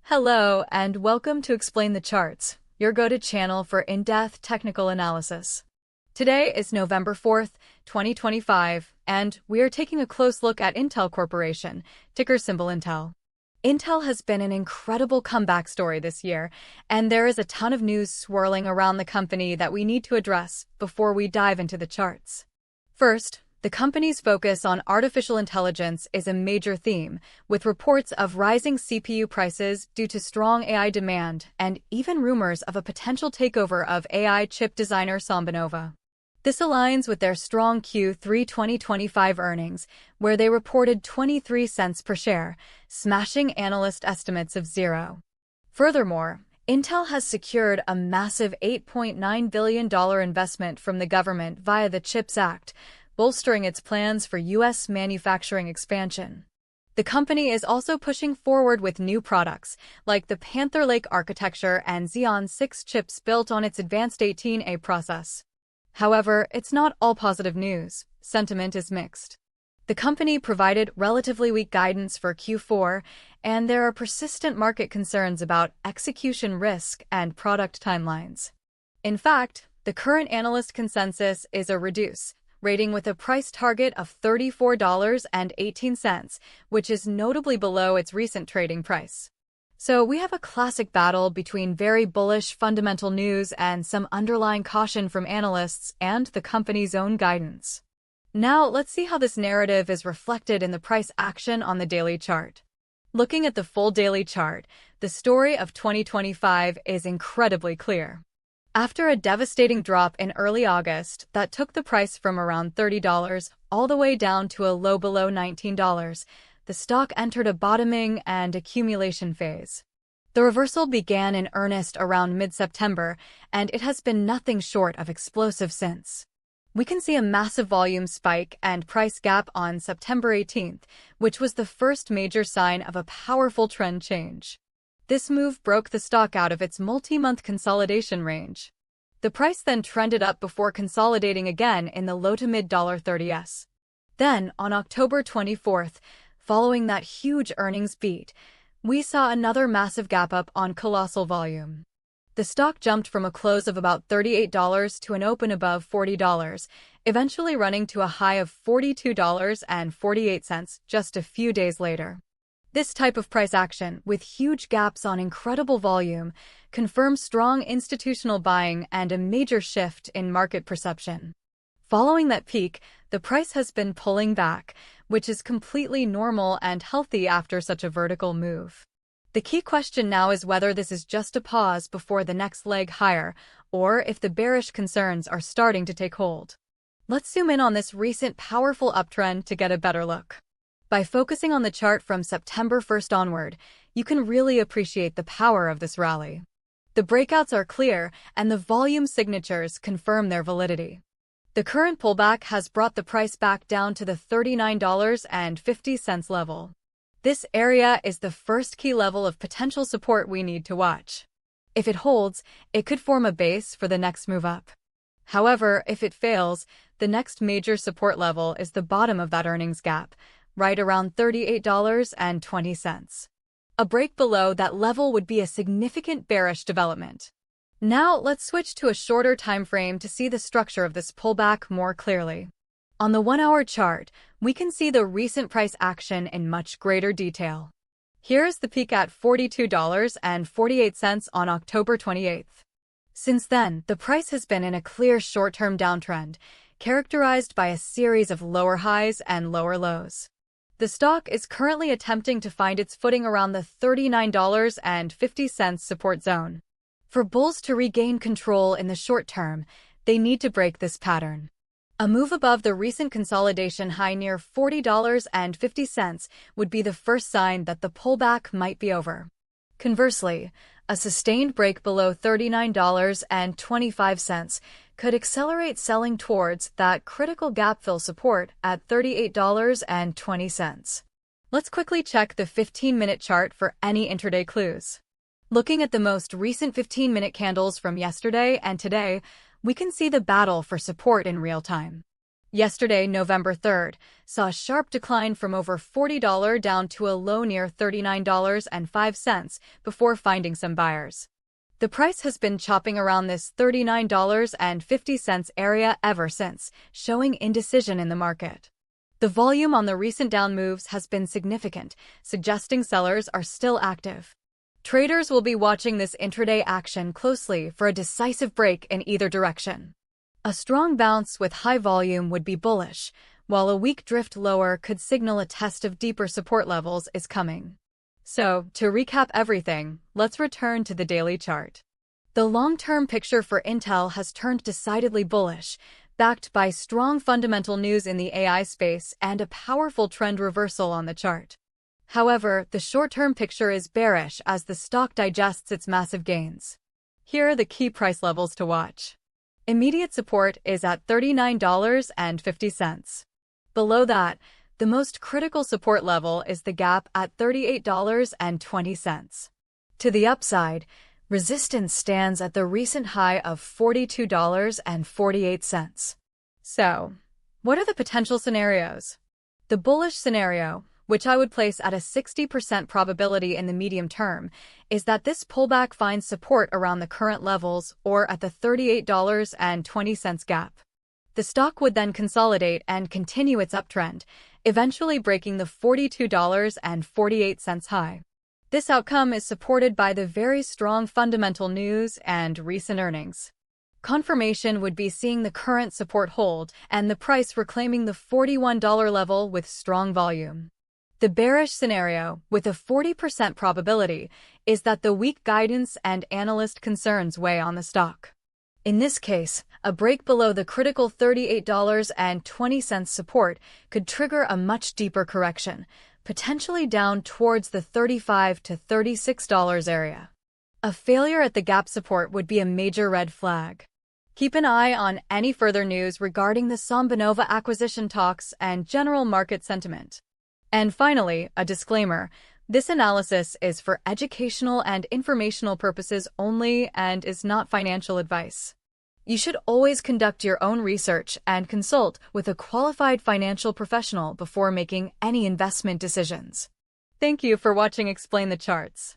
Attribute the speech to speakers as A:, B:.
A: Hello, and welcome to Explain the Charts, your go-to channel for in-depth technical analysis. Today is November 4th, 2025, and we are taking a close look at Intel Corporation, ticker symbol Intel. Intel has been an incredible comeback story this year, and there is a ton of news swirling around the company that we need to address before we dive into the charts. First, the company's focus on artificial intelligence is a major theme, with reports of rising CPU prices due to strong AI demand and even rumors of a potential takeover of AI chip designer SambaNova. This aligns with their strong Q3 2025 earnings, where they reported 23 cents per share, smashing analyst estimates of zero. Furthermore, Intel has secured a massive $8.9 billion investment from the government via the CHIPS Act, bolstering its plans for U.S. manufacturing expansion. The company is also pushing forward with new products, like the Panther Lake architecture and Xeon 6 chips built on its advanced 18A process. However, it's not all positive news. Sentiment is mixed. The company provided relatively weak guidance for Q4, and there are persistent market concerns about execution risk and product timelines. In fact, the current analyst consensus is a reduce rating with a price target of $34.18, which is notably below its recent trading price. So we have a classic battle between very bullish fundamental news and some underlying caution from analysts and the company's own guidance. Now let's see how this narrative is reflected in the price action on the daily chart. Looking at the full daily chart, the story of 2025 is incredibly clear. After a devastating drop in early August that took the price from around $30 all the way down to a low below $19, the stock entered a bottoming and accumulation phase. The reversal began in earnest around mid-September, and it has been nothing short of explosive since. We can see a massive volume spike and price gap on September 18th, which was the first major sign of a powerful trend change. This move broke the stock out of its multi-month consolidation range. The price then trended up before consolidating again in the low to mid $30s. Then, on October 24th, following that huge earnings beat, we saw another massive gap up on colossal volume. The stock jumped from a close of about $38 to an open above $40, eventually running to a high of $42.48 just a few days later. This type of price action, with huge gaps on incredible volume, confirms strong institutional buying and a major shift in market perception. Following that peak, the price has been pulling back, which is completely normal and healthy after such a vertical move. The key question now is whether this is just a pause before the next leg higher, or if the bearish concerns are starting to take hold. Let's zoom in on this recent powerful uptrend to get a better look. By focusing on the chart from September 1st onward, you can really appreciate the power of this rally. The breakouts are clear, and the volume signatures confirm their validity. The current pullback has brought the price back down to the $39.50 level. This area is the first key level of potential support we need to watch. If it holds, it could form a base for the next move up. However, if it fails, the next major support level is the bottom of that earnings gap, right around $38.20. A break below that level would be a significant bearish development. Now let's switch to a shorter time frame to see the structure of this pullback more clearly. On the 1-hour chart, we can see the recent price action in much greater detail. Here is the peak at $42.48 on October 28th. Since then, the price has been in a clear short-term downtrend, characterized by a series of lower highs and lower lows. The stock is currently attempting to find its footing around the $39.50 support zone. For bulls to regain control in the short term, they need to break this pattern. A move above the recent consolidation high near $40.50 would be the first sign that the pullback might be over. Conversely, a sustained break below $39.25 could accelerate selling towards that critical gap fill support at $38.20. Let's quickly check the 15-minute chart for any intraday clues. Looking at the most recent 15-minute candles from yesterday and today, we can see the battle for support in real time. Yesterday, November 3rd, saw a sharp decline from over $40 down to a low near $39.05 before finding some buyers. The price has been chopping around this $39.50 area ever since, showing indecision in the market. The volume on the recent down moves has been significant, suggesting sellers are still active. Traders will be watching this intraday action closely for a decisive break in either direction. A strong bounce with high volume would be bullish, while a weak drift lower could signal a test of deeper support levels is coming. So, to recap everything, let's return to the daily chart. The long-term picture for Intel has turned decidedly bullish, backed by strong fundamental news in the AI space and a powerful trend reversal on the chart. However, the short-term picture is bearish as the stock digests its massive gains. Here are the key price levels to watch. Immediate support is at $39.50. Below that, the most critical support level is the gap at $38.20. To the upside, resistance stands at the recent high of $42.48. So, what are the potential scenarios? The bullish scenario, which I would place at a 60% probability in the medium term, is that this pullback finds support around the current levels or at the $38.20 gap. The stock would then consolidate and continue its uptrend, eventually breaking the $42.48 high. This outcome is supported by the very strong fundamental news and recent earnings. Confirmation would be seeing the current support hold and the price reclaiming the $41 level with strong volume. The bearish scenario, with a 40% probability, is that the weak guidance and analyst concerns weigh on the stock. In this case, a break below the critical $38.20 support could trigger a much deeper correction, potentially down towards the $35 to $36 area. A failure at the gap support would be a major red flag. Keep an eye on any further news regarding the SombInnova acquisition talks and general market sentiment. And finally, a disclaimer. This analysis is for educational and informational purposes only and is not financial advice. You should always conduct your own research and consult with a qualified financial professional before making any investment decisions. Thank you for watching Explain the Charts.